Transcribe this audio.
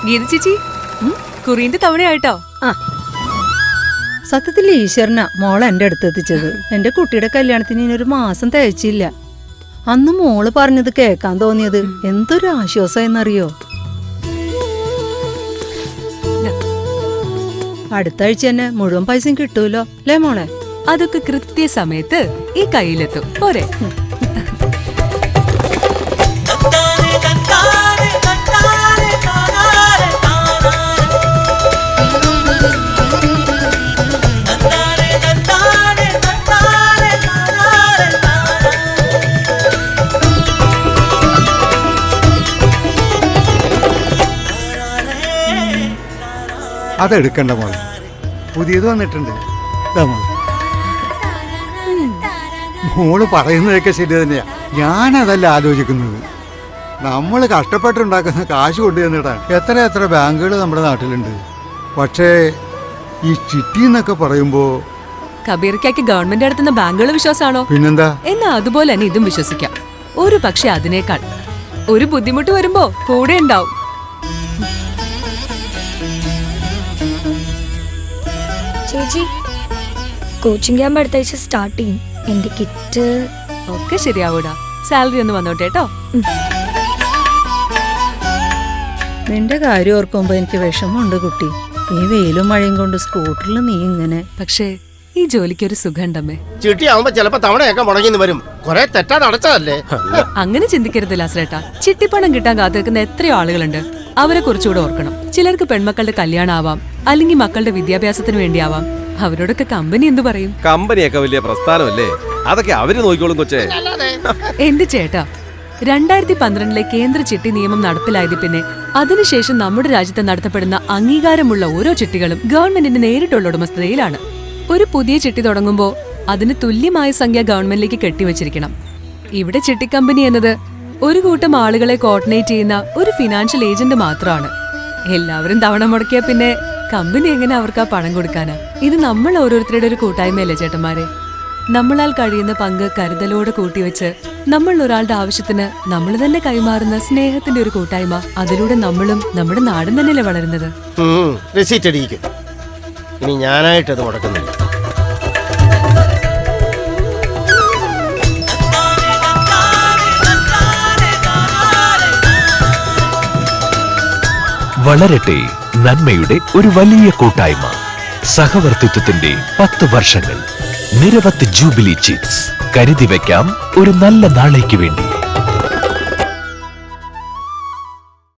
ഗീത ചേച്ചി കുറിന്റെ തവണയായിട്ടോ. സത്യത്തിൽ ഈശ്വരനാ മോളെ എന്റെ അടുത്ത് എത്തിച്ചത്. എന്റെ കുട്ടിയുടെ കല്യാണത്തിന് ഇനി 1 മാസം തികച്ചില്ല. അന്ന് മോള് പറഞ്ഞത് കേക്കാൻ തോന്നിയത് എന്തൊരു ആശ്വാസമെന്നറിയോ. അടുത്ത ആഴ്ച തന്നെ മുഴുവൻ പൈസയും കിട്ടൂലോ അല്ലേ മോളെ? അതൊക്കെ കൃത്യസമയത്ത് ഈ കയ്യിലെത്തും പോരെ. അതെടുക്കണ്ട മോളെ, പുതിയത് വന്നിട്ടുണ്ട്. മോള് പറയുന്നതൊക്കെ ശരി തന്നെയാ. ഞാനതല്ല ആലോചിക്കുന്നത്. നമ്മൾ കഷ്ടപ്പെട്ടുണ്ടാക്കുന്ന കാശ് കൊണ്ടു തന്നിട്ടാണ്. എത്ര ബാങ്കുകൾ നമ്മുടെ നാട്ടിലുണ്ട്. പക്ഷേ ഈ ചിട്ടി എന്നൊക്കെ പറയുമ്പോ കബീർക്കാക്ക് ഗവൺമെന്റ് നടത്തുന്ന ബാങ്കുകൾ വിശ്വാസമാണോ? പിന്നെന്താ? എന്നാ അതുപോലെ തന്നെ ഇതും വിശ്വസിക്കാം. ഒരു പക്ഷെ അതിനേക്കാൾ ഒരു ബുദ്ധിമുട്ട് വരുമ്പോ കൂടെ ഉണ്ടാവും. ചേച്ചി, കോച്ചിങ് ക്യാമ്പ് അടുത്ത ആഴ്ച സ്റ്റാർട്ട് ചെയ്യും. എന്റെ കിറ്റ് ഒക്കെ ശരിയാവൂടാ. സാലറി ഒന്ന് വന്നോട്ടെ കേട്ടോ. നിന്റെ കാര്യം ഓർക്കുമ്പോ എനിക്ക് വിഷമമുണ്ട് കുട്ടി. ഈ വെയിലും മഴയും കൊണ്ട് സ്കൂട്ടറിൽ നീ ഇങ്ങനെ. പക്ഷേ ഈ ജോലിക്കൊരു സുഖമുണ്ടമ്മേ. ചിട്ടിയാവുമ്പോ ചിലപ്പോ തവണയൊക്കെ മുടങ്ങിന്ന് വരും. കുറെ തെറ്റാതെ അടച്ചതല്ലേ. അങ്ങനെ ചിന്തിക്കരുത് ലാസ്രേട്ടാ. ചിട്ടിപ്പണം കിട്ടാൻ കാത്തിരിക്കുന്ന എത്രയോ ആളുകളുണ്ട്. അവരെ കുറിച്ചുകൂടെ ഓർക്കണം. ചിലർക്ക് പെൺമക്കളുടെ കല്യാണം ആവാം, അല്ലെങ്കിൽ മക്കളുടെ വിദ്യാഭ്യാസത്തിന് വേണ്ടിയാവാം. അവരോടൊക്കെ കമ്പനി എന്തു പറയും? കമ്പനിയൊക്കെ വലിയ പ്രസ്ഥാനമല്ലേ, അതൊക്കെ അവര് നോക്കിക്കോളും കൊച്ചേ. എന്റെ ചേട്ടാ, 2012 കേന്ദ്ര ചിട്ടി നിയമം നടപ്പിലായത് പിന്നെ അതിനുശേഷം നമ്മുടെ രാജ്യത്ത് നടത്തപ്പെടുന്ന അംഗീകാരമുള്ള ഓരോ ചിട്ടികളും ഗവൺമെന്റിന്റെ നേരിട്ടുള്ള ഉടമസ്ഥതയിലാണ്. ഒരു പുതിയ ചിട്ടി തുടങ്ങുമ്പോ അതിന് തുല്യമായ സംഖ്യ ഗവൺമെന്റിലേക്ക് കെട്ടിവച്ചിരിക്കണം. ഇവിടെ ചിട്ടി കമ്പനി എന്നത് ഒരു കൂട്ടം ആളുകളെ കോർഡിനേറ്റ് ചെയ്യുന്ന ഒരു ഫിനാൻഷ്യൽ ഏജന്റ് മാത്രമാണ്. എല്ലാവരും തവണ മുടക്കിയാ പിന്നെ കമ്പനി എങ്ങനെ അവർക്ക് ആ പണം കൊടുക്കാനാ? ഇത് നമ്മൾ ഓരോരുത്തരുടെ ഒരു കൂട്ടായ്മയല്ലേ ചേട്ടന്മാരെ? നമ്മളാൽ കഴിയുന്ന പങ്ക് കരുതലോടെ കൂട്ടിവെച്ച് നമ്മൾ ഒരാളുടെ ആവശ്യത്തിന് നമ്മൾ തന്നെ കൈമാറുന്ന സ്നേഹത്തിന്റെ ഒരു കൂട്ടായ്മ. അതിലൂടെ നമ്മളും നമ്മുടെ നാടും തന്നെയല്ലേ വളരുന്നത്. റെസീറ്റ് അടിക്കും. ഇനി ഞാനായിട്ടത് മുടക്കുന്നില്ല. വളരട്ടെ നന്മയുടെ ഒരു വലിയ കൂട്ടായ്മ. സഹവർത്തിത്വത്തിന്റെ 10 വർഷങ്ങൾ. നിരവധി ജൂബിലി ചിറ്റ്സ്. കരുതി വെക്കാം ഒരു നല്ല നാളേക്ക് വേണ്ടി.